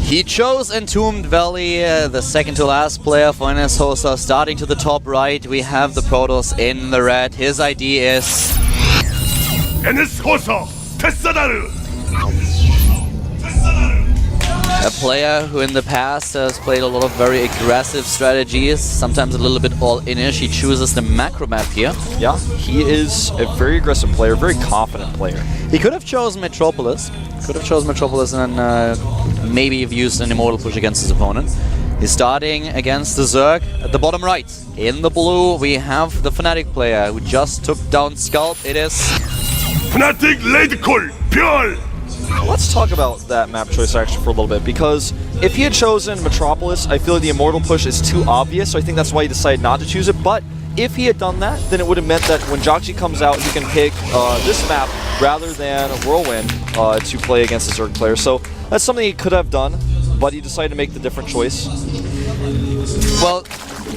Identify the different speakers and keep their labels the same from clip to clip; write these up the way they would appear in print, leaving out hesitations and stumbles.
Speaker 1: He chose Entombed Valley, the second to last player for NSHosa. Starting to the top right, we have the Protoss in the red. His ID is...
Speaker 2: NSHosa Tessadaru!
Speaker 1: A player who in the past has played a lot of very aggressive strategies, sometimes a little bit all-inish. He chooses the macro map here.
Speaker 3: Yeah, he is a very aggressive player, very confident player.
Speaker 1: He could have chosen Metropolis. And maybe have used an Immortal Push against his opponent. He's starting against the Zerg at the bottom right. In the blue, we have the Fnatic player who just took down Scalp. It is...
Speaker 2: Fnatic late call, Pure!
Speaker 3: Let's talk about that map choice actually for a little bit, because if he had chosen Metropolis, I feel like the Immortal Push is too obvious, so I think that's why he decided not to choose it. But if he had done that, then it would have meant that when Joxy comes out, he can pick this map rather than Whirlwind to play against the Zerg player. So that's something he could have done, but he decided to make the different choice.
Speaker 1: Well,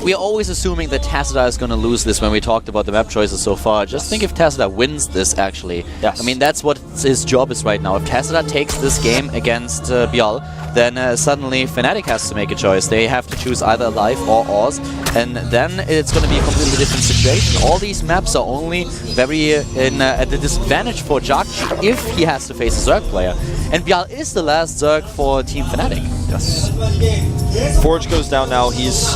Speaker 1: we are always assuming that Tassadar is going to lose this when we talked about the map choices so far. Just think if Tassadar wins this, actually.
Speaker 3: Yes.
Speaker 1: I mean, that's what his job is right now. If Tassadar takes this game against Bial, then suddenly Fnatic has to make a choice. They have to choose either Life or Oz, and then it's going to be a completely different situation. All these maps are only very at the disadvantage for Joxy if he has to face a Zerg player. And Bial is the last Zerg for Team Fnatic.
Speaker 3: Yes. Forge goes down now. He's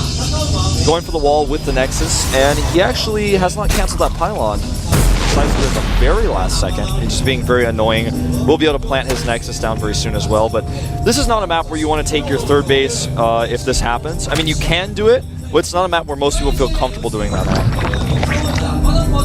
Speaker 3: going for the wall with the Nexus, and he actually has not cancelled that pylon. Decides to do it at the very last second. He's just being very annoying. We'll be able to plant his Nexus down very soon as well, but this is not a map where you want to take your third base if this happens. I mean, you can do it, but it's not a map where most people feel comfortable doing that map.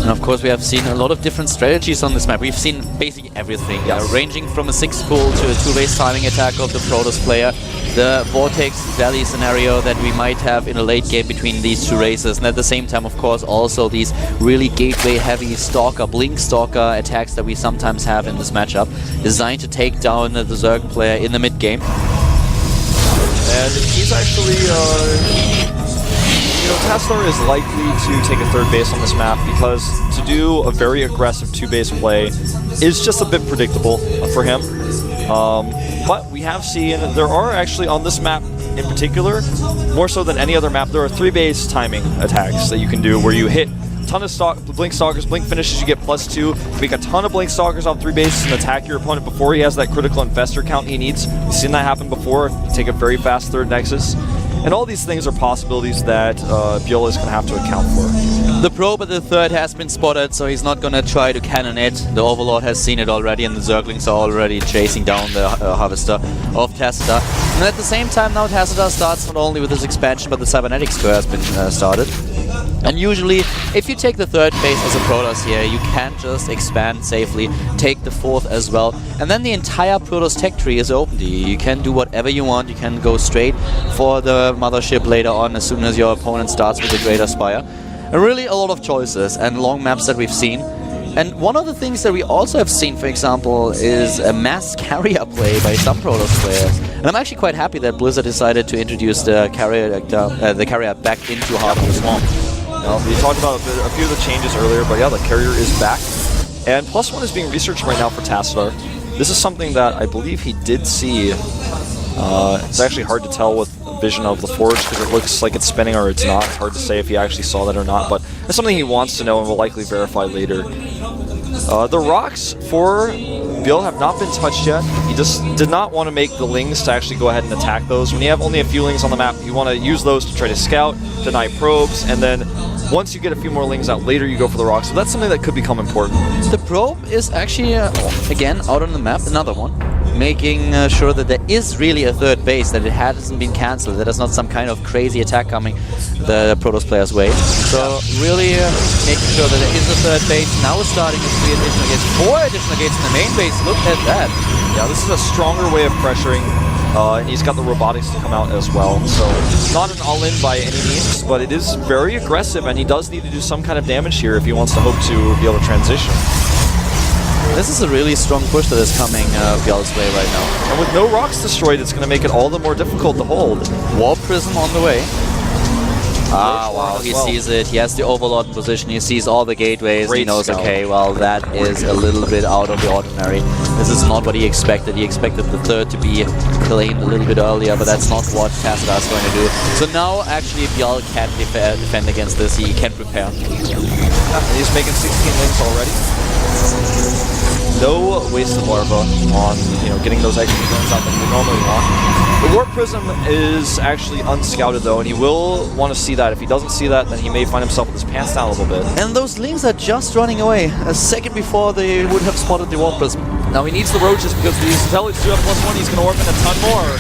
Speaker 1: And of course we have seen a lot of different strategies on this map. We've seen basically everything, ranging from a 6-pull to a 2-base timing attack of the Protoss player, the Vortex Valley scenario that we might have in a late game between these two races, and at the same time of course also these really gateway heavy Stalker, Blink Stalker attacks that we sometimes have in this matchup, designed to take down the Zerg player in the mid game.
Speaker 3: And he's actually you know, Tassadar is likely to take a third base on this map because to do a very aggressive 2-base play is just a bit predictable for him. But we have seen there are actually on this map in particular, more so than any other map, there are 3-base timing attacks that you can do where you hit a ton of Blink Stalkers, Blink finishes, you get +2, make a ton of Blink Stalkers off 3 bases and attack your opponent before he has that critical infestor count he needs. We've seen that happen before. You take a very fast third Nexus. And all these things are possibilities that Biola is going to have to account for.
Speaker 1: The probe at the third has been spotted, so he's not going to try to cannon it. The Overlord has seen it already, and the Zerglings are already chasing down the Harvester of Tassadar. And at the same time now Tassadar starts not only with his expansion, but the Cybernetics square has been started. And usually, if you take the third base as a Protoss here, you can't just expand safely, take the fourth as well, and then the entire Protoss tech tree is open to you. You can do whatever you want, you can go straight for the mothership later on as soon as your opponent starts with the Greater Spire. And really a lot of choices and long maps that we've seen. And one of the things that we also have seen, for example, is a mass carrier play by some Protoss players. And I'm actually quite happy that Blizzard decided to introduce the carrier back into Heart of the Swamp.
Speaker 3: We talked about a few of the changes earlier, but yeah, the carrier is back. And +1 is being researched right now for Tassadar. This is something that I believe he did see. It's actually hard to tell with vision of the Forge because it looks like it's spinning or it's not. It's hard to say if he actually saw that or not, but it's something he wants to know and will likely verify later. The rocks for Bill have not been touched yet. He just did not want to make the Lings to actually go ahead and attack those. When you have only a few Lings on the map, you want to use those to try to scout, deny probes, and then once you get a few more Lings out later, you go for the rocks. So that's something that could become important.
Speaker 1: The probe is actually, again, out on the map, another one. Making sure that there is really a third base, that it hasn't been cancelled, that there's not some kind of crazy attack coming the Protoss player's way. So really making sure that there is a third base. Now starting with 3 additional gates, 4 additional gates in the main base. Look at that.
Speaker 3: Yeah, this is a stronger way of pressuring. And he's got the robotics to come out as well. So not an all-in by any means, but it is very aggressive, and he does need to do some kind of damage here if he wants to hope to be able to transition.
Speaker 1: This is a really strong push that is coming Bial's way right now.
Speaker 3: And with no rocks destroyed, it's going to make it all the more difficult to hold.
Speaker 1: Warp Prism on the way. Ah, wow, he sees it. He has the Overlord in position. He sees all the gateways. He knows, okay, well, that is a little bit out of the ordinary. This is not what he expected. He expected the third to be claimed a little bit earlier, but that's not what Tacita is going to do. So now, actually, Bjal can defend against this. He can prepare.
Speaker 3: And he's making 16 links already. No wasted larva on getting those extra units out that you normally want. The Warp Prism is actually unscouted though, and he will want to see that. If he doesn't see that, then he may find himself with his pants down a little bit.
Speaker 1: And those links are just running away a second before they would have spotted the Warp Prism.
Speaker 3: Now he needs the roaches because these Zealots do have +1. He's going to orphan a ton more.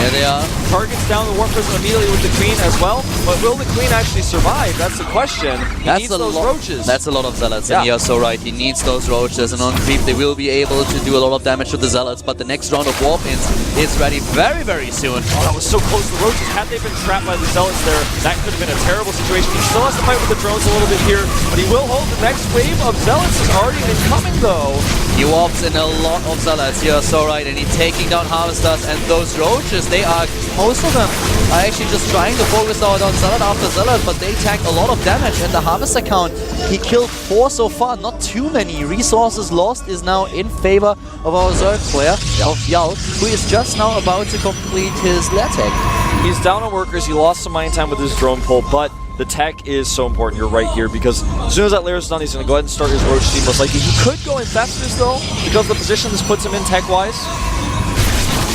Speaker 1: There they are.
Speaker 3: Targets down the Warp Prism immediately with the Queen as well. But will the Queen actually survive? That's the question. He needs those roaches.
Speaker 1: That's a lot of Zealots, and you're so right. He needs those roaches, and on creep they will be able to do a lot of damage to the Zealots, but the next round of Warp-ins is ready very, very soon.
Speaker 3: Oh, that was so close to the roaches. Had they been trapped by the Zealots there, that could have been a terrible situation. He still has to fight with the drones a little bit here, but he will hold. The next wave of Zealots is already incoming though.
Speaker 1: He warps in a lot of Zealots, you're so right, and he's taking down Harvesters, and those roaches, they are, most of them are actually just trying to focus out on Zealot after Zealot, but they tank a lot of damage, and the Harvester count, he killed 4 so far, not too many. Resources lost is now in favor of our Zerg player, of Yao, who is just now about to complete his Latek.
Speaker 3: He's down on workers, he lost some mining time with his drone pull, but the tech is so important. You're right here because as soon as that layer is done, he's going to go ahead and start his roach team most likely. He could go Infestors though, because the position this puts him in tech-wise.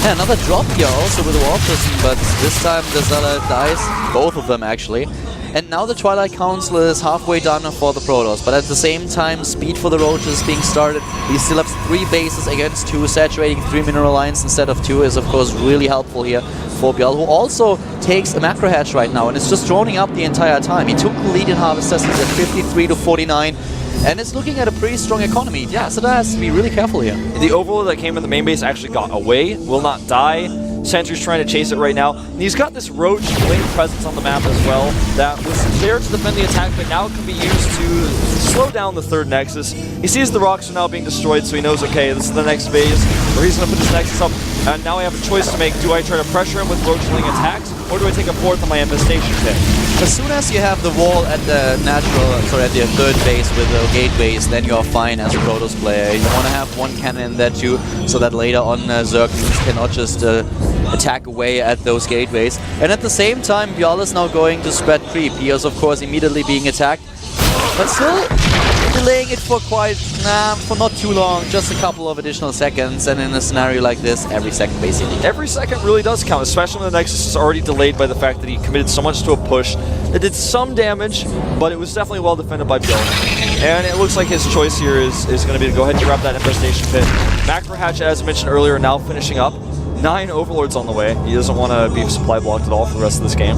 Speaker 1: Yeah, another drop here also with the Warp Prism, but this time the Zealot dies, both of them actually. And now the Twilight Council is halfway done for the Protoss, but at the same time, speed for the Roaches being started. He still has 3 bases against 2, saturating 3 mineral lines instead of 2 is of course really helpful here for Bjal, who also takes a macro hatch right now and is just droning up the entire time. He took the lead in Harvesters, he's at 53 to 49. And it's looking at a pretty strong economy. Tacita has to be really careful here.
Speaker 3: The Overlord that came in the main base actually got away, will not die. Sentry's trying to chase it right now. And he's got this Roach Blink presence on the map as well that was there to defend the attack, but now it can be used to slow down the third Nexus. He sees the rocks are now being destroyed, so he knows, okay, this is the next phase where he's going to put this Nexus up. And now I have a choice to make. Do I try to pressure him with Roach Blink attacks, or do I take a 4th on my infestation pit?
Speaker 1: As soon as you have the wall at the at the third base with the gateways, then you're fine as a Protoss player. You want to have 1 cannon in there too, so that later on Zerglings cannot just attack away at those gateways. And at the same time, Bjal is now going to spread creep. He is of course immediately being attacked, but still delaying it for for not too long, just a couple of additional seconds, and in a scenario like this, every second basically.
Speaker 3: Every second really does count, especially when the Nexus is already delayed by the fact that he committed so much to a push. It did some damage, but it was definitely well defended by Bill. And it looks like his choice here is going to be to go ahead and grab that infestation pit. Macro Hatch, as mentioned earlier, now finishing up. 9 Overlords on the way. He doesn't want to be supply blocked at all for the rest of this game.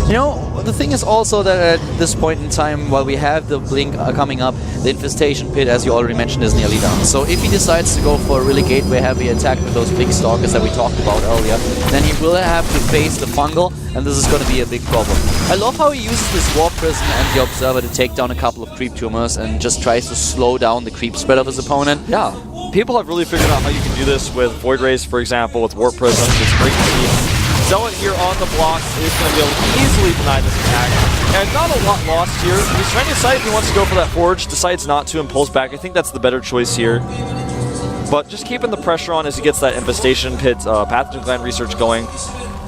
Speaker 1: You know, the thing is also that at this point in time, while we have the Blink coming up, the Infestation Pit, as you already mentioned, is nearly done. So if he decides to go for a really gateway-heavy attack with those big Stalkers that we talked about earlier, then he will have to face the Fungal, and this is going to be a big problem. I love how he uses this Warp Prism and the Observer to take down a couple of Creep Tumors and just tries to slow down the creep spread of his opponent.
Speaker 3: Yeah. People have really figured out how you can do this with Void Rays, for example, with Warp Prism. It's great to see. Zealot here on the block is going to be able to easily deny this attack. And not a lot lost here. He's trying to decide if he wants to go for that Forge, decides not to and pulls back. I think that's the better choice here. But just keeping the pressure on as he gets that Infestation Pit Pathogen Gland research going.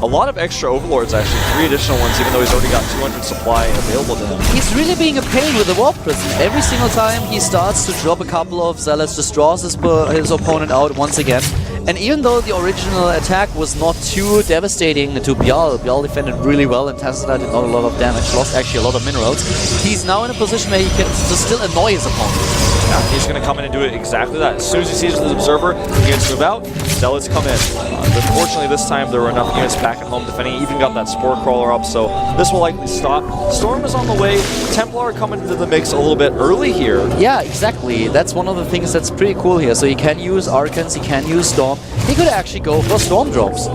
Speaker 3: A lot of extra Overlords, actually. 3 additional ones, even though he's already got 200 supply available to him.
Speaker 1: He's really being a pain with the Warp Prism. Every single time he starts to drop a couple of Zealots, just draws his opponent out once again. And even though the original attack was not too devastating to Bjal defended really well and Tacita did not a lot of damage, lost actually a lot of minerals, he's now in a position where he can still annoy his opponent.
Speaker 3: Yeah, he's going to come in and do it exactly that. As soon as he sees the Observer, he gets to move out, Zealots come in. Unfortunately, this time there were enough units back at home defending. He even got that Spore Crawler up, so this will likely stop. Storm is on the way. Templar coming into the mix a little bit early here.
Speaker 1: Yeah, exactly. That's one of the things that's pretty cool here. So he can use Archons, he can use Storm. He could actually go for Storm drops.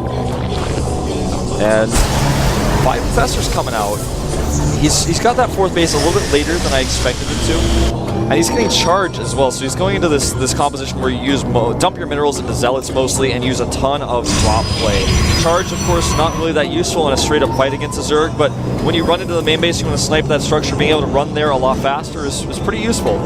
Speaker 3: And 5 Infestors coming out. he's got that 4th base a little bit later than I expected him to. And he's getting charged as well, so he's going into this composition where you use dump your minerals into zealots mostly and use a ton of drop play. Charge, of course, not really that useful in a straight-up fight against a Zerg, but when you run into the main base, you want to snipe that structure, being able to run there a lot faster is pretty useful.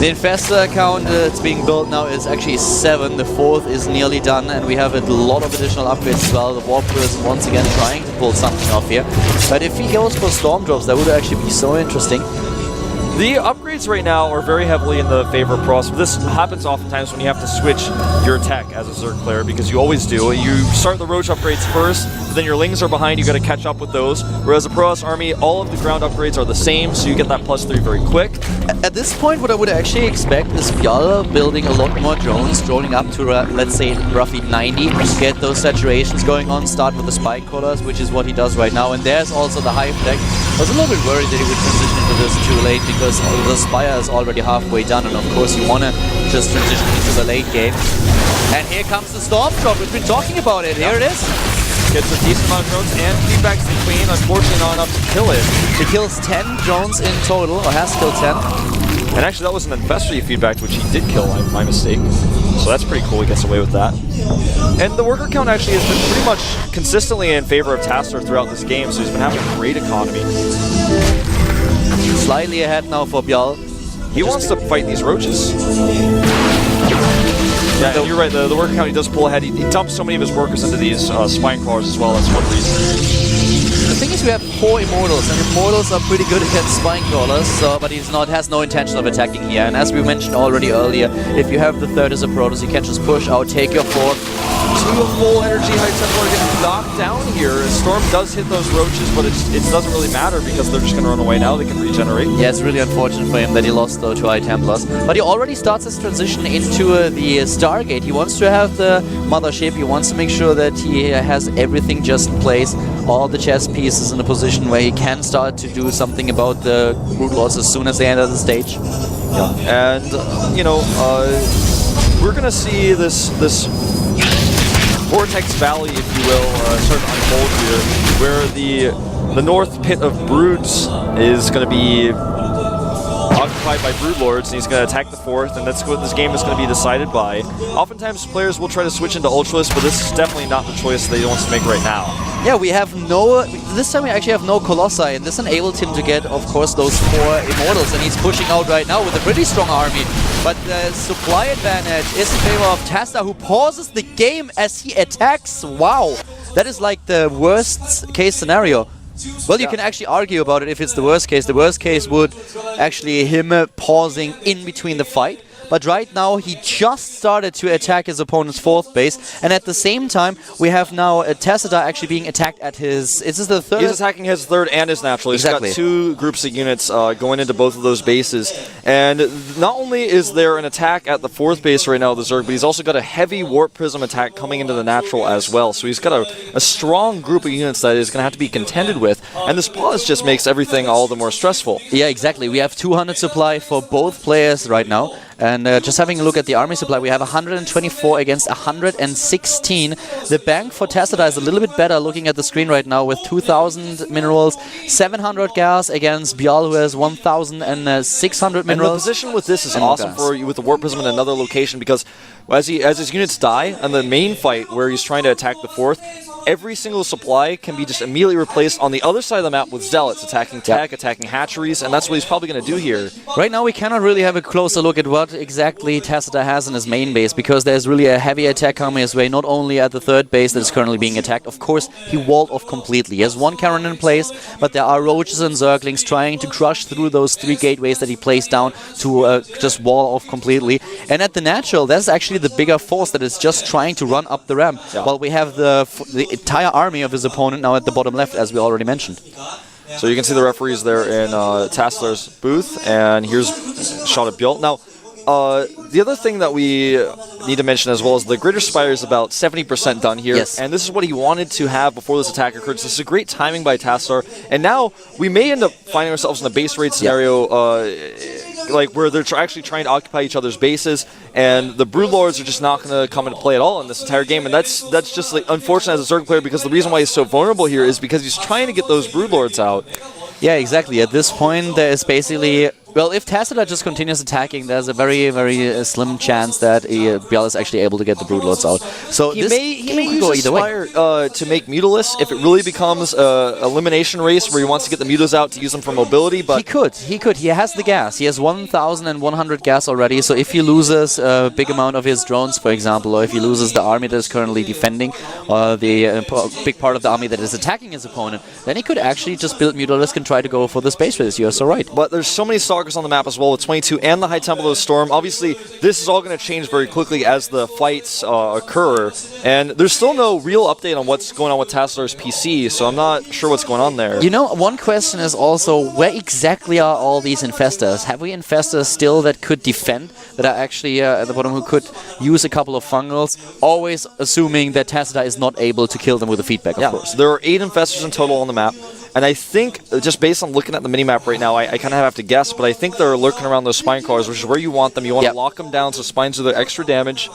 Speaker 1: The Infestor account that's being built now is actually 7. The 4th is nearly done, and we have a lot of additional upgrades as well. The Warper is once again trying to pull something off here. But if he goes for Storm Drops, that would actually be so interesting.
Speaker 3: The upgrades right now are very heavily in the favor of Pros. This happens oftentimes when you have to switch your tech as a Zerg player, because you always do. You start the Roach upgrades first, but then your Lings are behind, you got to catch up with those. Whereas the Pros army, all of the ground upgrades are the same, so you get that +3 very quick.
Speaker 1: At this point, what I would actually expect is Fjall building a lot more drones, droning up to, let's say, roughly 90, get those saturations going on, start with the Spike Collars, which is what he does right now. And there's also the Hive deck. I was a little bit worried that he would transition into this too late, because the Spire is already halfway done, and of course you want to just transition into the late game. And here comes the Storm Drop. We've been talking about it. Here it is.
Speaker 3: Gets a decent amount of drones and feedbacks the Queen. Unfortunately, not enough to kill it.
Speaker 1: He kills 10 drones in total, or has killed 10.
Speaker 3: And actually, that was an Infestor feedback, which he did kill, my mistake. So that's pretty cool. He gets away with that. And the worker count actually has been pretty much consistently in favor of Tassadar throughout this game, so he's been having a great economy.
Speaker 1: Slightly ahead now for Bjal.
Speaker 3: He wants to fight these roaches. Yeah, and you're right, the worker count, he does pull ahead. He dumps so many of his workers into these spine crawlers as well, that's one reason.
Speaker 1: The thing is, we have 4 Immortals, and Immortals are pretty good against Spine Crawlers, but has no intention of attacking here. And as we mentioned already earlier, if you have the 3rd as a Protoss, you can just push out, take your 4th.
Speaker 3: 2 full energy High Templar are getting knocked down here. Storm does hit those roaches, but it doesn't really matter because they're just going to run away now. They can regenerate.
Speaker 1: Yeah, it's really unfortunate for him that he lost though to High Templars. But he already starts his transition into the Stargate. He wants to have the mothership. He wants to make sure that he has everything just in place. All the chess pieces in a position where he can start to do something about the Brood Lords as soon as they enter the stage.
Speaker 3: Yeah. And, you know, we're going to see this Vortex Valley, if you will, start to unfold here, where the North Pit of Broods is going to be occupied by Brood Lords, and he's going to attack the 4th, and that's what this game is going to be decided by. Oftentimes, players will try to switch into Ultralisk, but this is definitely not the choice that he wants to make right now.
Speaker 1: Yeah, we have this time we actually have no Colossi, and this enabled him to get, of course, those 4 Immortals, and he's pushing out right now with a pretty strong army. But the supply advantage is in favor of Tassadar, who pauses the game as he attacks. Wow, that is like the worst case scenario. Well, you can actually argue about it if it's the worst case. The worst case would actually him pausing in between the fight. But right now, he just started to attack his opponent's 4th base. And at the same time, we have now Tassadar actually being attacked at his... Is this the 3rd?
Speaker 3: He's attacking his 3rd and his natural.
Speaker 1: Exactly.
Speaker 3: He's got 2 groups of units going into both of those bases. And not only is there an attack at the 4th base right now, the Zerg, but he's also got a heavy Warp Prism attack coming into the natural as well. So he's got a strong group of units that is going to have to be contended with. And this pause just makes everything all the more stressful.
Speaker 1: Yeah, exactly. We have 200 supply for both players right now. And just having a look at the army supply, we have 124 against 116. The bank for Tassadar is a little bit better looking at the screen right now with 2,000 minerals, 700 gas against Bjal, who has 1,600 minerals.
Speaker 3: And the position with this is awesome for you with the Warp Prism in another location, because as his units die on the main fight where he's trying to attack the 4th, every single supply can be just immediately replaced on the other side of the map with Zealots, attacking tech, attacking hatcheries, and that's what he's probably going to do here.
Speaker 1: Right now we cannot really have a closer look at what exactly Tassadar has in his main base, because there's really a heavy attack coming his way, not only at the 3rd base that is currently being attacked. Of course, he walled off completely. He has 1 Karen in place, but there are roaches and Zerglings trying to crush through those 3 gateways that he placed down to just wall off completely. And at the natural, that's actually the bigger force that is just trying to run up the ramp, while we have the entire army of his opponent now at the bottom left, as we already mentioned.
Speaker 3: So you can see the referees there in Tassadar's booth, and here's a shot at Bjalt. Now, the other thing that we need to mention as well is the Greater Spire is about 70% done here, and this is what he wanted to have before this attack occurred. So this is a great timing by Tassadar, and now we may end up finding ourselves in a base raid scenario like where they're actually trying to occupy each other's bases, and the Broodlords are just not going to come into play at all in this entire game, and that's just like unfortunate as a Zerg player, because the reason why he's so vulnerable here is because he's trying to get those Broodlords out.
Speaker 1: Yeah, exactly. At this point, there is basically... Well, if Tacita just continues attacking, there's a very, very slim chance that Bial is actually able to get the Broodlords out. So
Speaker 3: he may use Aspire to make Mutalisk if it really becomes a elimination race where he wants to get the Mutas out to use them for mobility. But
Speaker 1: he could. He has the gas. He has 1,100 gas already. So if he loses a big amount of his drones, for example, or if he loses the army that is currently defending, or the big part of the army that is attacking his opponent, then he could actually just build Mutalisk and try to go for the space race. You're so right.
Speaker 3: But there's so many Stalkers on the map as well with 22 and the High Temple of the Storm. Obviously, this is all going to change very quickly as the fights occur, and there's still no real update on what's going on with Tacitar's PC, so I'm not sure what's going on there.
Speaker 1: You know, one question is also, where exactly are all these infestors? Have we infestors still that could defend, that are actually at the bottom, who could use a couple of fungals, always assuming that Tacita is not able to kill them with the feedback, of course.
Speaker 3: There are 8 infestors in total on the map. And I think, just based on looking at the minimap right now, I kind of have to guess, but I think they're lurking around those spine crawlers, which is where you want them. You want to lock them down so spines do their extra damage.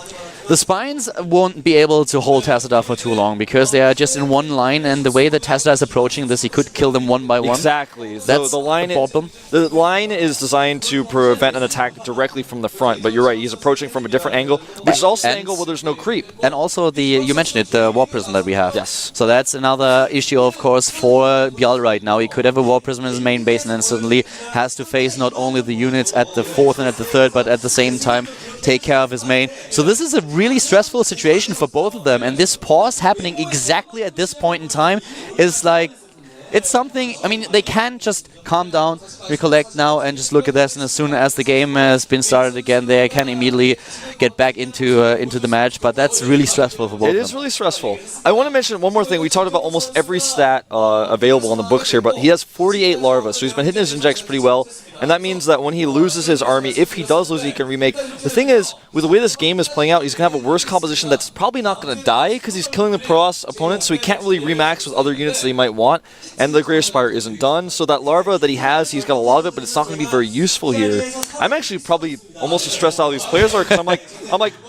Speaker 1: The spines won't be able to hold Tacita for too long because they are just in one line, and the way that Tacita is approaching this, he could kill them one by one.
Speaker 3: Exactly.
Speaker 1: That's
Speaker 3: the line
Speaker 1: problem.
Speaker 3: The line is designed to prevent an attack directly from the front, but you're right, he's approaching from a different angle, which is also an angle where there's no creep.
Speaker 1: And also, you mentioned it, the War Prism that we have.
Speaker 3: Yes.
Speaker 1: So that's another issue, of course, for Bial right now. He could have a War Prism in his main base and then suddenly has to face not only the units at the 4th and at the 3rd, but at the same time take care of his main. So this is a really stressful situation for both of them, and this pause happening exactly at this point in time is like, it's something, I mean, they can just calm down, recollect now, and just look at this, and as soon as the game has been started again, they can immediately get back into the match, but that's really stressful for both of them.
Speaker 3: It is really stressful. I want to mention one more thing. We talked about almost every stat available on the books here, but he has 48 larvae, so he's been hitting his injects pretty well, and that means that when he loses his army, if he does lose, he can remake. The thing is, with the way this game is playing out, he's going to have a worse composition that's probably not going to die, because he's killing the Protoss opponent, so he can't really remax with other units that he might want, and the Greater Spire isn't done, so that larva that he has, he's got a lot of it, but it's not going to be very useful here. I'm actually probably almost as stressed out as these players are, because I'm like,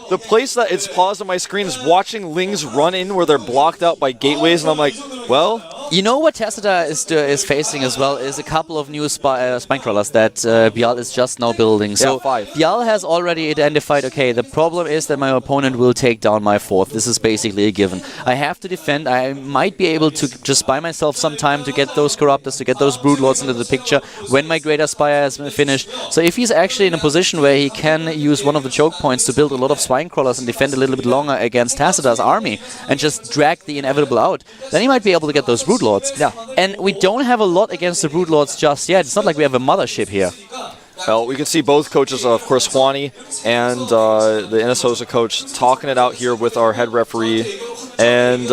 Speaker 3: the place that it's paused on my screen is watching Lings run in where they're blocked out by gateways, and I'm like, well...
Speaker 1: You know what Tacita is facing as well is a couple of new spine crawlers that Bial is just now building. So
Speaker 3: 5.
Speaker 1: Bial has already identified, okay, the problem is that my opponent will take down my 4th. This is basically a given. I have to defend. I might be able to just buy myself some time to get those Corruptors, to get those Broodlords into the picture when my Greater Spire has been finished. So if he's actually in a position where he can use one of the choke points to build a lot of spine crawlers and defend a little bit longer against Tacita's army and just drag the inevitable out, then he might be able to get those Broodlords.
Speaker 3: Yeah.
Speaker 1: And we don't have a lot against the Broodlords just yet. It's not like we have a mothership here.
Speaker 3: Well, we can see both coaches, of course, Juani and the Innisosa coach, talking it out here with our head referee. And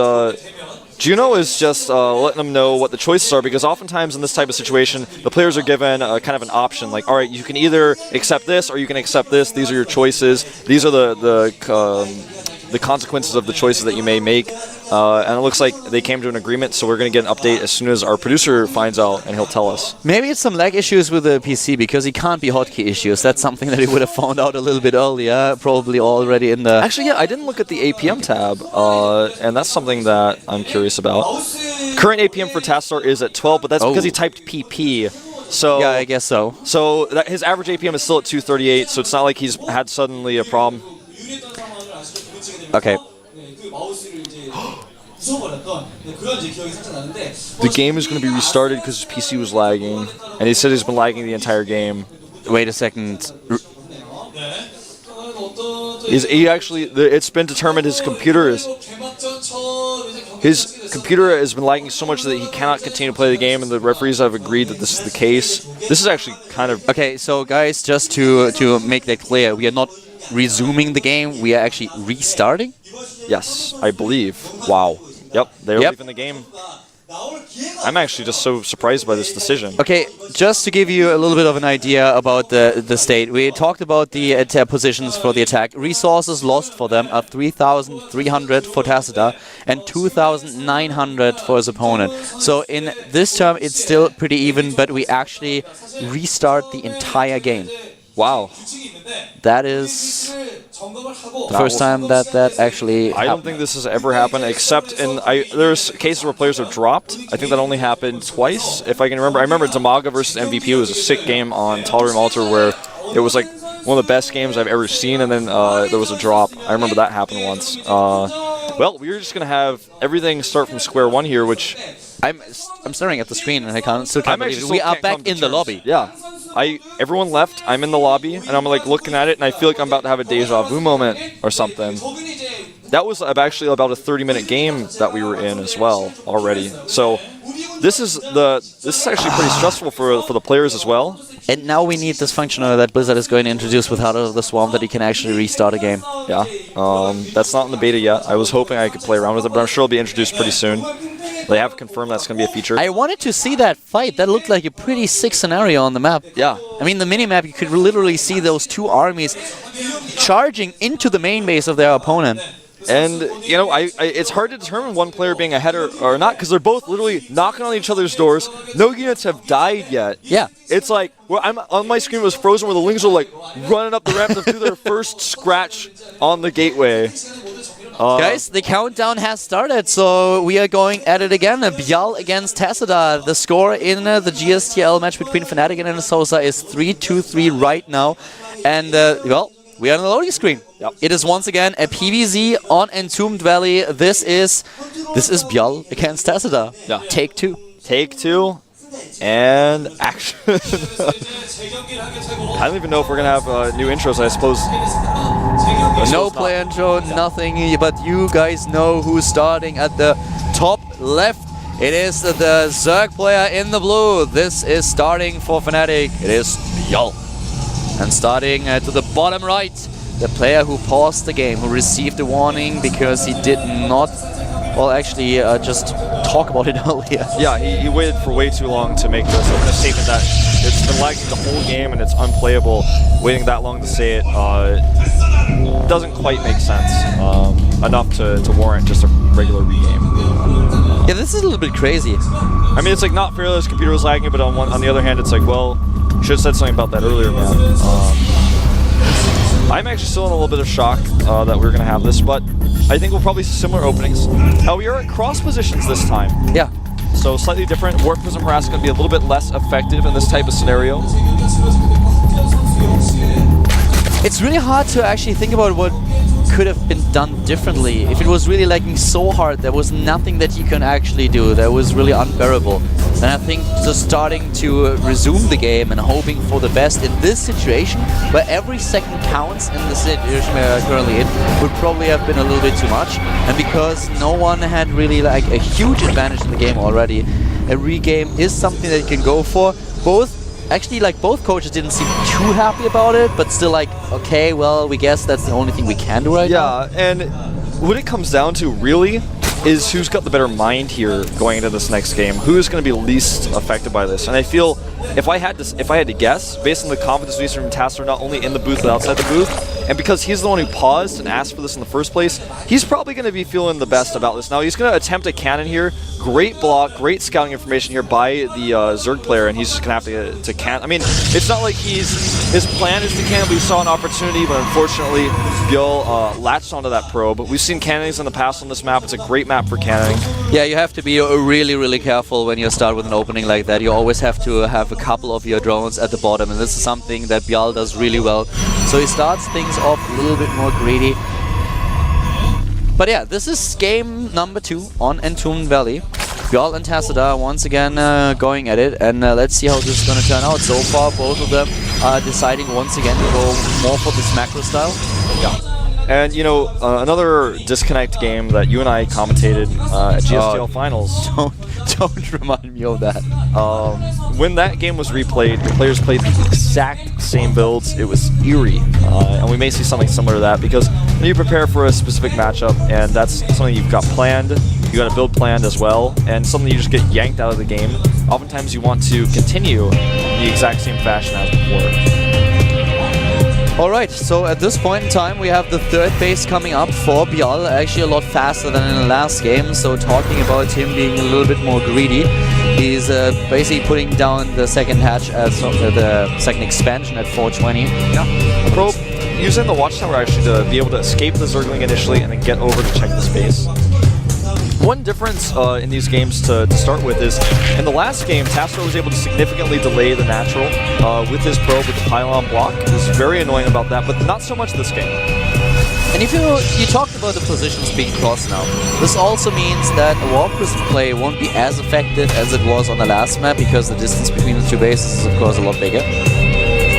Speaker 3: Juno is just letting them know what the choices are, because oftentimes in this type of situation, the players are given kind of an option. Like, all right, you can either accept this or you can accept this. These are your choices. These are the consequences of the choices that you may make. And it looks like they came to an agreement, so we're going to get an update as soon as our producer finds out, and he'll tell us.
Speaker 1: Maybe it's some lag issues with the PC, because it can't be hotkey issues. That's something that he would have found out a little bit earlier, probably already in the...
Speaker 3: Actually, yeah, I didn't look at the APM tab, and that's something that I'm curious about. Current APM for Tastar is at 12, but that's because he typed PP. So
Speaker 1: yeah, I guess so.
Speaker 3: So his average APM is still at 238, so it's not like he's had suddenly a problem.
Speaker 1: Okay.
Speaker 3: The game is going to be restarted because his PC was lagging, and he said he's been lagging the entire game.
Speaker 1: Wait a second.
Speaker 3: It's been determined his computer has been lagging so much that he cannot continue to play the game, and the referees have agreed that this is the case. This is actually kind of...
Speaker 1: Okay, so guys, just to make that clear, we are not resuming the game, we are actually restarting?
Speaker 3: Yes, I believe. Wow. Yep, they're leaving the game. I'm actually just so surprised by this decision.
Speaker 1: Okay, just to give you a little bit of an idea about the state, we talked about the positions for the attack. Resources lost for them are 3,300 for Tacita and 2,900 for his opponent. So in this term, it's still pretty even, but we actually restart the entire game.
Speaker 3: Wow.
Speaker 1: That is the first time that actually
Speaker 3: I don't think this has ever happened, except there's cases where players have dropped. I think that only happened twice, if I can remember. I remember Damaga versus MVP was a sick game on Tolerant Altar where it was like one of the best games I've ever seen, and then there was a drop. I remember that happened once. Well, we're just going to have everything start from square one here, which...
Speaker 1: I'm staring at the screen and I still can't believe it. We are back in the lobby.
Speaker 3: Yeah. Everyone left. I'm in the lobby, and I'm like looking at it, and I feel like I'm about to have a deja vu moment or something. That was actually about a 30-minute game that we were in as well already. So this is actually pretty stressful for the players as well.
Speaker 1: And now we need this functional that Blizzard is going to introduce with Heart of the Swarm that you can actually restart a game.
Speaker 3: Yeah. That's not in the beta yet. I was hoping I could play around with it, but I'm sure it'll be introduced pretty soon. They have confirmed that's going to be a feature.
Speaker 1: I wanted to see that fight. That looked like a pretty sick scenario on the map.
Speaker 3: Yeah.
Speaker 1: I mean, the minimap, you could literally see those two armies charging into the main base of their opponent.
Speaker 3: And, you know, it's hard to determine one player being ahead or not, because they're both literally knocking on each other's doors. No units have died yet.
Speaker 1: Yeah.
Speaker 3: It's like, I'm on my screen, it was frozen where the Lings were like running up the ramp to do their first scratch on the gateway.
Speaker 1: Guys, the countdown has started, so we are going at it again. Byal against Tessida. The score in the GSTL match between Fnatic and Sosa is 3-2-3 right now. And, well, we are on the loading screen.
Speaker 3: Yep.
Speaker 1: It is once again a PvZ on Entombed Valley. This is Byal against Tessida.
Speaker 3: Yeah.
Speaker 1: Take two.
Speaker 3: Take two. And action. I don't even know if we're going to have new intros, I suppose.
Speaker 1: No play intro, nothing, but you guys know who's starting at the top left. It is the Zerg player in the blue. This is starting for Fnatic. It is Byal. And starting to the bottom right, the player who paused the game, who received a warning because he did not, well, actually just talk about it earlier.
Speaker 3: Yeah, he waited for way too long to make this. A statement that it's been lagging the whole game and it's unplayable. Waiting that long to say it doesn't quite make sense enough to warrant just a regular regame.
Speaker 1: Yeah, this is a little bit crazy.
Speaker 3: I mean, it's like not fair that his computer was lagging, but on the other hand, it's like, well, you should have said something about that earlier, man. I'm actually still in a little bit of shock that we're going to have this, but I think we'll probably see similar openings. We are at cross positions this time.
Speaker 1: Yeah.
Speaker 3: So slightly different. Warp Prism Harass is going to be a little bit less effective in this type of scenario.
Speaker 1: It's really hard to actually think about what could have been done differently. If it was really lagging so hard, there was nothing that you can actually do. That was really unbearable. And I think just starting to resume the game and hoping for the best in this situation, where every second counts in the situation we're currently in, would probably have been a little bit too much. And because no one had really like a huge advantage in the game already, a regame is something that you can go for. Actually, like, both coaches didn't seem too happy about it, but still like, okay, well, we guess that's the only thing we can do right now.
Speaker 3: Yeah, and what it comes down to, really, is who's got the better mind here going into this next game. Who's going to be least affected by this? And I feel, if I had to guess, based on the confidence we see from Tasser, not only in the booth but outside the booth, and because he's the one who paused and asked for this in the first place, he's probably going to be feeling the best about this. Now, he's going to attempt a cannon here. Great block, great scouting information here by the Zerg player, and he's just going to have to cannon. I mean, it's not like his plan is to cannon, but he saw an opportunity, but unfortunately, Byal latched onto that probe. We've seen cannonings in the past on this map. It's a great map for cannoning.
Speaker 1: Yeah, you have to be really, really careful when you start with an opening like that. You always have to have a couple of your drones at the bottom, and this is something that Byal does really well. So he starts things off a little bit more greedy. But yeah, this is game number 2 on Entombed Valley. Byal and Tessida once again going at it, and let's see how this is going to turn out. So far, both of them are deciding once again to go more for this macro style.
Speaker 3: Yeah. And, you know, another disconnect game that you and I commentated at GSTL Finals.
Speaker 1: Don't remind me of that.
Speaker 3: When that game was replayed, the players played the exact same builds. It was eerie. And we may see something similar to that because you prepare for a specific matchup, and that's something you've got planned. You got a build planned as well, and something you just get yanked out of the game. Oftentimes you want to continue the exact same fashion as before.
Speaker 1: Alright, so at this point in time we have the third base coming up for Byal, actually a lot faster than in the last game, so talking about him being a little bit more greedy. He's basically putting down the second hatch as the second expansion at 420.
Speaker 3: Yeah. Probe using the watchtower actually to be able to escape the Zergling initially and then get over to check the space. One difference in these games to start with is, in the last game, Tastor was able to significantly delay the natural with his probe with the pylon block. He was very annoying about that, but not so much this game.
Speaker 1: And if you talked about the positions being crossed now, this also means that a Warp Prism play won't be as effective as it was on the last map because the distance between the two bases is of course a lot bigger.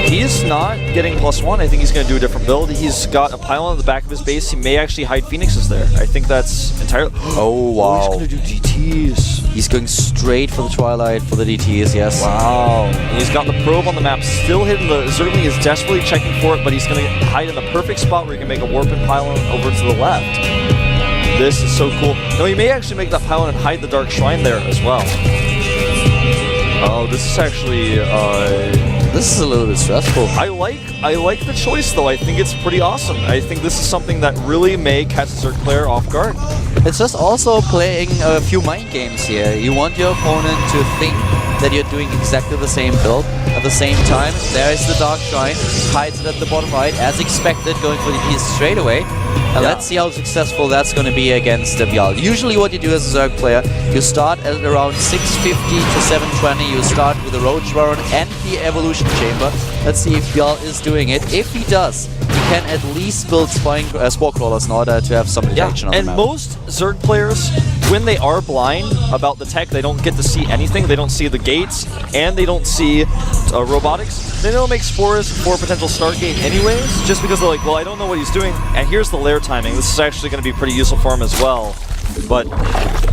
Speaker 3: He's not getting +1. I think he's going to do a different build. He's got a pylon at the back of his base. He may actually hide Phoenixes there. I think that's entirely...
Speaker 1: Oh, wow.
Speaker 3: He's going to do DTs.
Speaker 1: He's going straight for the Twilight for the DTs, yes.
Speaker 3: Wow. He's got the probe on the map, still hidden. The Zergling is desperately checking for it, but he's going to hide in the perfect spot where he can make a warp and pylon over to the left. This is so cool. No, he may actually make that pylon and hide the Dark Shrine there as well. Oh, this is actually...
Speaker 1: This is a little bit stressful.
Speaker 3: I like the choice though. I think it's pretty awesome. I think this is something that really may catch the Zerg player off guard.
Speaker 1: It's just also playing a few mind games here. You want your opponent to think that you're doing exactly the same build. At the same time, there is the Dark Shrine, hides it at the bottom right, as expected, going for the piece straight away. And let's see how successful that's going to be against Vial. Usually what you do as a Zerg player, you start at around 650 to 720, you start with the Roach Warren and the Evolution Chamber. Let's see if Vial is doing it. If he does, he can at least build Spore Crawlers in order to have some detection on the map.
Speaker 3: And most Zerg players, when they are blind about the tech, they don't get to see anything. They don't see the gates, and they don't see robotics. They don't make spores for potential start gate anyways, just because they're like, well, I don't know what he's doing, and here's the lair timing. This is actually going to be pretty useful for him as well. But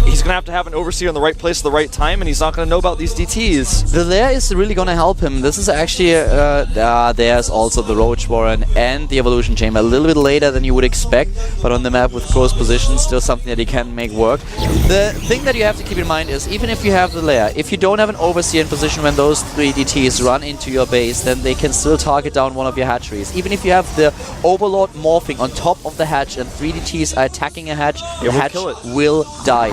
Speaker 3: he's going to have an overseer in the right place at the right time, and he's not going to know about these DTs.
Speaker 1: The lair is really going to help him. This is actually, there's also the Roach Warren and the Evolution Chamber. A little bit later than you would expect, but on the map with close position, still something that he can make work. The thing that you have to keep in mind is, even if you have the lair, if you don't have an overseer in position when those 3 DTs run into your base, then they can still target down one of your hatcheries. Even if you have the Overlord morphing on top of the hatch and 3 DTs are attacking a hatch, the hatch will die.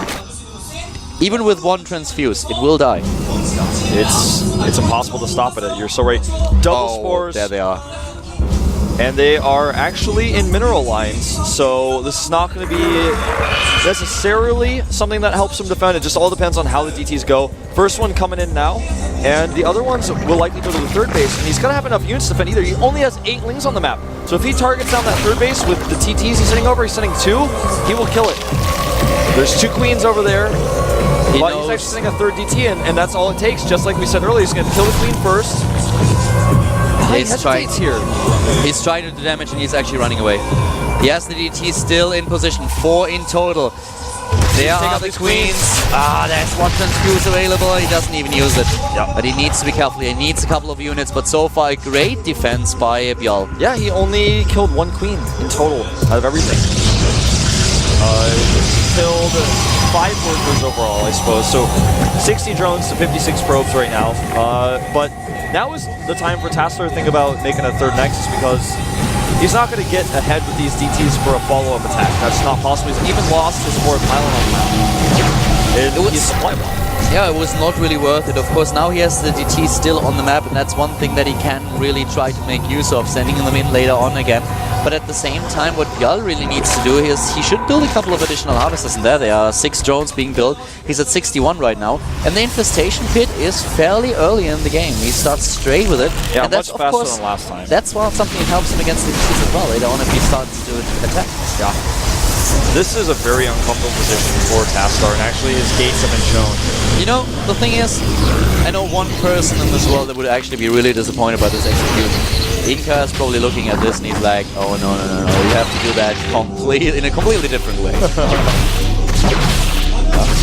Speaker 1: Even with 1 transfuse, it will die.
Speaker 3: It's impossible to stop it. You're so right. Double spores.
Speaker 1: There they are.
Speaker 3: And they are actually in mineral lines, so this is not going to be necessarily something that helps him defend. It just all depends on how the DTs go. First one coming in now, and the other ones will likely go to the third base, and he's going to have enough units to defend either. He only has 8 lings on the map, so if he targets down that third base with the TTs he's sending over, he's sending 2, he will kill it. There's 2 queens over there, but he's actually sending a third DT, and that's all it takes. Just like we said earlier, he's going to kill the queen first.
Speaker 1: He's trying to do damage, and he's actually running away. He has the DT still in position, 4 in total. There are the queens. There's 1 transfuse available. He doesn't even use it.
Speaker 3: Yeah.
Speaker 1: But he needs to be careful. He needs a couple of units, but so far a great defense by Bjal.
Speaker 3: Yeah, he only killed 1 queen in total out of everything. Killed 5 workers overall, I suppose. So 60 drones to 56 probes right now. But now is the time for Tastor to think about making a third Nexus, because he's not going to get ahead with these DTs for a follow-up attack. That's not possible. He's even lost his fourth pylon on the map. He's supply block.
Speaker 1: Yeah, it was not really worth it. Of course, now he has the DT still on the map, and that's one thing that he can really try to make use of, sending them in later on again. But at the same time, what Bjal really needs to do is he should build a couple of additional harvesters, and there are 6 drones being built. He's at 61 right now, and the Infestation Pit is fairly early in the game. He starts straight with it,
Speaker 3: yeah,
Speaker 1: and that's
Speaker 3: much faster than last time.
Speaker 1: That's something that helps him against the DTs as well. Later on, if he starts to attack.
Speaker 3: Yeah. This is a very uncomfortable position for Tastar, and actually his gates have been shown.
Speaker 1: You know, the thing is, I know one person in this world that would actually be really disappointed by this execution. Inca is probably looking at this and he's like, oh no, you have to do that in a completely different way.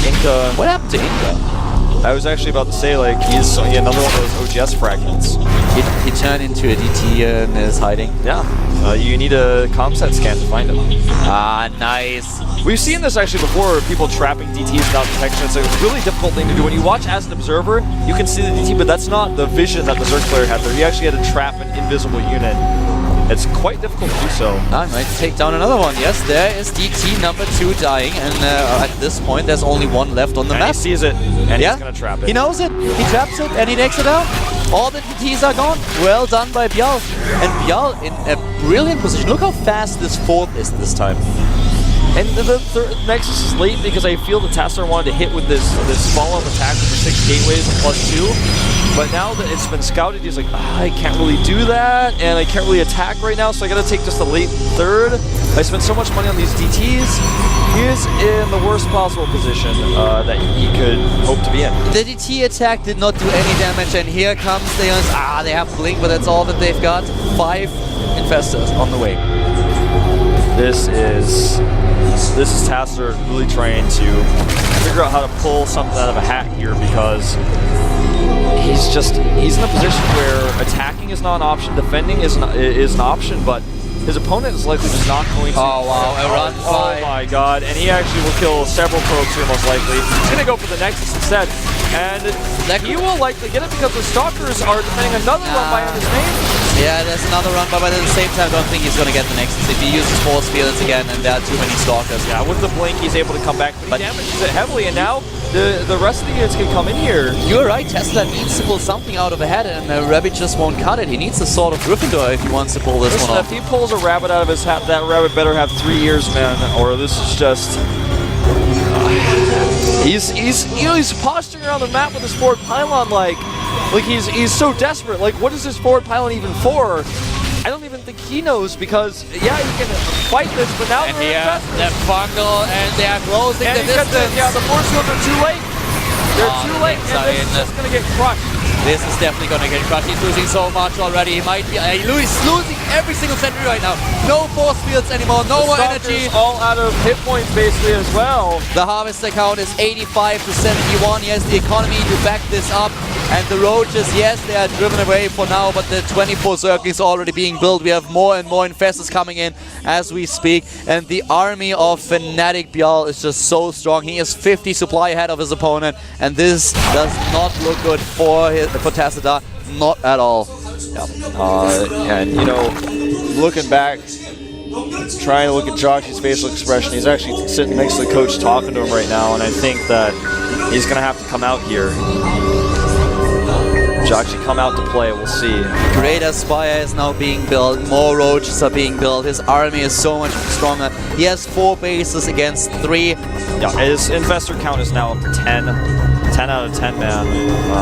Speaker 3: Inca...
Speaker 1: What happened to Inca?
Speaker 3: I was actually about to say, like, he's another one of those OGS fragments.
Speaker 1: He turned into a DT and is hiding.
Speaker 3: Yeah. You need a comset scan to find him.
Speaker 1: Ah, nice.
Speaker 3: We've seen this actually before, people trapping DTs without detection. It's a really difficult thing to do. When you watch as an observer, you can see the DT, but that's not the vision that the Zerg player had there. He actually had to trap an invisible unit. it's quite difficult to do so.
Speaker 1: I might take down another one. Yes, there is DT number 2 dying, and at this point there's only one left on the
Speaker 3: And
Speaker 1: map.
Speaker 3: he sees it, and he's gonna trap it.
Speaker 1: He knows it, he traps it, and he takes it out. All the DTs are gone. Well done by Bjal. And Bjal in a brilliant position. Look how fast this fourth is this time.
Speaker 3: And the Nexus is late because I feel the Tassadar wanted to hit with this follow-up attack with the 6 gateways and +2. But now that it's been scouted, he's like, I can't really do that, and I can't really attack right now, so I gotta take just a late third. I spent so much money on these DTs. He is in the worst possible position that he could hope to be in.
Speaker 1: The DT attack did not do any damage, and here comes they have Blink, but that's all that they've got. 5 Infestors on the way.
Speaker 3: This is Tassadar really trying to figure out how to pull something out of a hat here, because he's in a position where attacking is not an option, defending is an option, but his opponent is likely just not going to.
Speaker 1: Oh wow, a run by.
Speaker 3: Oh my god, and he actually will kill several probes here most likely. He's gonna go for the Nexus instead, and he will likely get it because the Stalkers are defending another run by on his name.
Speaker 1: Yeah, there's another run, but at the same time, I don't think he's going to get the Nexus if he uses force fields again, and there are too many Stalkers.
Speaker 3: Yeah, with the Blink, he's able to come back, but he damages it heavily, and now the rest of the units can come in here.
Speaker 1: You're right, Tesla needs to pull something out of a head, and Rabbit just won't cut it. He needs a sort of Gryffindor if he wants to pull this one off.
Speaker 3: If he pulls a rabbit out of his hat, that rabbit better have 3 years, man, or this is just... He's posturing around the map with his forward pylon like he's so desperate. Like, what is his forward pylon even for? I don't even think he knows, because yeah, he can fight this, but now
Speaker 1: and here, the fungal, and they are closing the distance.
Speaker 3: Yeah, the force fields are too late. They're too late, and this is just gonna get crushed.
Speaker 1: This is definitely gonna get crushed. He's losing so much already. He might be. He's losing every single sentry right now. No force fields anymore. No more energy.
Speaker 3: All out of hit points basically as well.
Speaker 1: The harvester count is 85 to 71. Yes, the economy to back this up. And the roaches, yes, they are driven away for now, but the 24 circles are already being built. We have more and more infestors coming in as we speak. And the army of Fnatic Bjal is just so strong. He is 50 supply ahead of his opponent. And this does not look good for Tassadar. Not at all.
Speaker 3: Yeah. And, you know, looking back, trying to look at Joxy's facial expression, he's actually sitting next to the coach talking to him right now. And I think that he's going to have to come out here. Joxy come out to play, we'll see.
Speaker 1: Greater Spire is now being built, more roaches are being built, his army is so much stronger. He has 4 bases against 3.
Speaker 3: Yeah, his infestor count is now up to 10. 10 out of 10, man.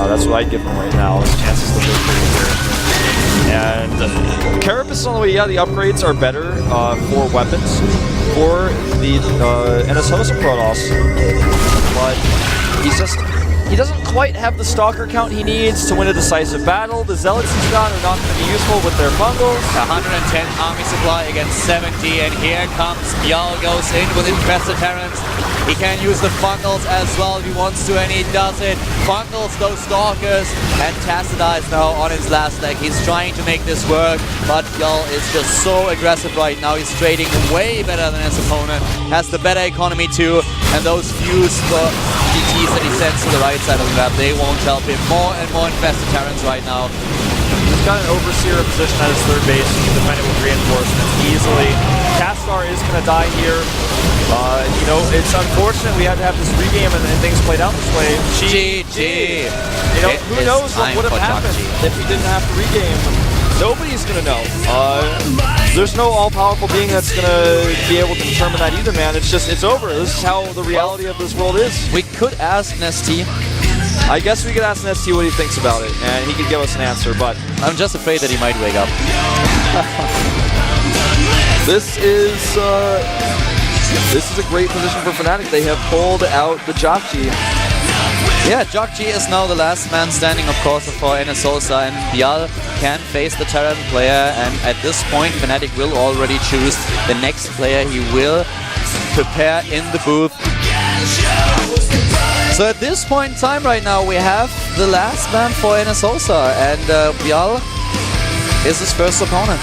Speaker 3: That's what I'd give him right now, his chances to go through here. And Carapace is on the way. Yeah, the upgrades are better for weapons, for the NSOSA Protoss, but he doesn't quite have the Stalker count he needs to win a decisive battle. The Zealots he's got are not going to be useful with their bundles.
Speaker 1: 110 army supply against 70, and here comes Bjal, goes in with Infested Terrans. He can use the Fungals as well if he wants to, and he does it. Fungals those Stalkers, and Tassadar is now on his last leg. He's trying to make this work, but Bjal is just so aggressive right now. He's trading way better than his opponent, has the better economy too, and those few GTs that he sends to the right side of the map, they won't help him. More and more Infested Terrans right now.
Speaker 3: He's got an Overseer position at his third base. He can defend it with reinforcements easily. Tassadar is going to die here. You know, it's unfortunate we had to have this regame and things played out this way.
Speaker 1: GG.
Speaker 3: You know, who knows what would have happened if he didn't have to regame. Nobody's going to know. There's no all-powerful being that's going to be able to determine that either, man. It's just, it's over. This is how the reality of this world is.
Speaker 1: We could ask Nesty.
Speaker 3: I guess we could ask Nesty what he thinks about it, and he could give us an answer, but
Speaker 1: I'm just afraid that he might wake up.
Speaker 3: This is a great position for Fnatic. They have pulled out the Joxy.
Speaker 1: Yeah, Joxy is now the last man standing, of course, for NSOSA, and Bjal can face the Terran player, and at this point Fnatic will already choose the next player he will prepare in the booth. So at this point in time right now we have the last man for NSOSA, and Bjal is his first opponent.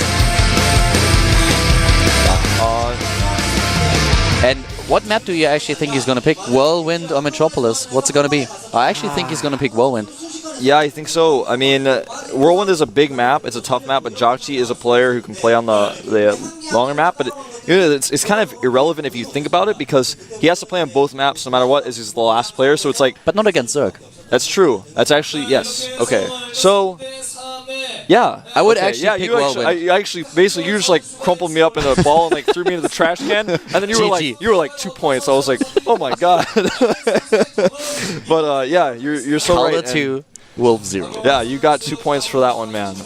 Speaker 1: And What map do you actually think he's going to pick? Whirlwind or Metropolis? What's it going to be? I actually think he's going to pick Whirlwind.
Speaker 3: Yeah, I think so. I mean, Whirlwind is a big map. It's a tough map, but Jockchi is a player who can play on the longer map. But it's kind of irrelevant if you think about it, because he has to play on both maps no matter what, as he's the last player. So it's like...
Speaker 1: But not against Zerg.
Speaker 3: That's true. That's actually... Yes. Okay. So... Yeah,
Speaker 1: I would actually pick Whirlwind.
Speaker 3: You actually, basically, you just like crumpled me up in a ball and like threw me into the trash can, and then you were like 2 points. I was like, oh my god. But yeah, you're so
Speaker 1: Calder
Speaker 3: right.
Speaker 1: 2, Wolf 0.
Speaker 3: Yeah, you got 2 points for that one, man.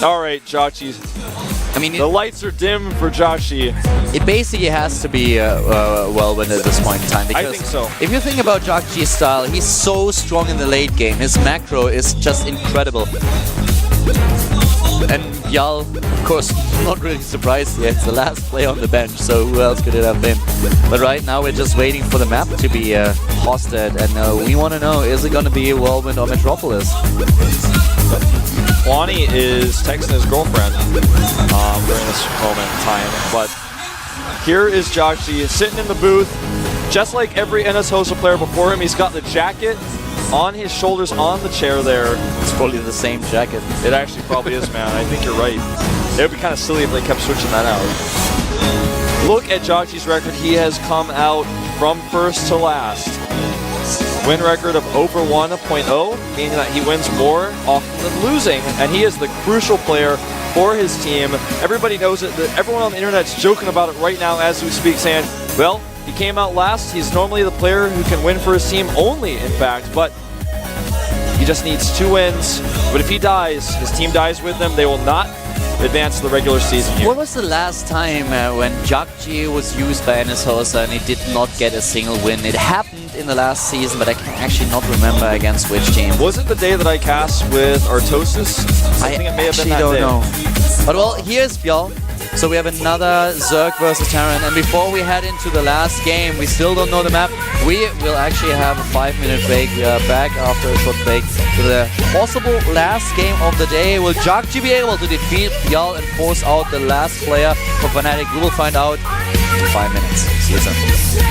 Speaker 3: All right, Jockchi.
Speaker 1: I mean,
Speaker 3: the lights are dim for Jockchi.
Speaker 1: It basically has to be Whirlwind at this point in time. Because
Speaker 3: I think so.
Speaker 1: If you think about Jockchi's style, he's so strong in the late game. His macro is just incredible. And Yal, of course, not really surprised yet. It's the last player on the bench, so who else could it have been? But right now we're just waiting for the map to be hosted, and we want to know, is it going to be Whirlwind or Metropolis?
Speaker 3: Kwani is texting his girlfriend during this moment in time, but here is Jockchi sitting in the booth. Just like every NS Hosa player before him, he's got the jacket on his shoulders on the chair there.
Speaker 1: It's probably the same jacket.
Speaker 3: It actually probably is, man. I think you're right. It would be kind of silly if they kept switching that out. Look at Jockchi's record. He has come out from first to last. Win record of over 1.0, meaning that he wins more often than losing, and he is the crucial player for his team. Everybody knows it. Everyone on the internet's joking about it right now as we speak, saying, well, he came out last. He's normally the player who can win for his team only, in fact, but he just needs 2 wins. But if he dies, his team dies with him. They will not advance to the regular season here.
Speaker 1: What was the last time when Jockchi was used by NS Hosa and he did not get a single win? It happened in the last season, but I can actually not remember against which team.
Speaker 3: Was it the day that I cast with Artosis? I think it may have been that
Speaker 1: don't
Speaker 3: day.
Speaker 1: know. But well, here's Bjall. So we have another Zerg versus Terran, and before we head into the last game, we still don't know the map. We will actually have a 5-minute break. We are back after a short break to the possible last game of the day. Will Jockchi be able to defeat Bjall and force out the last player for Fnatic? We will find out in 5 minutes. See you soon.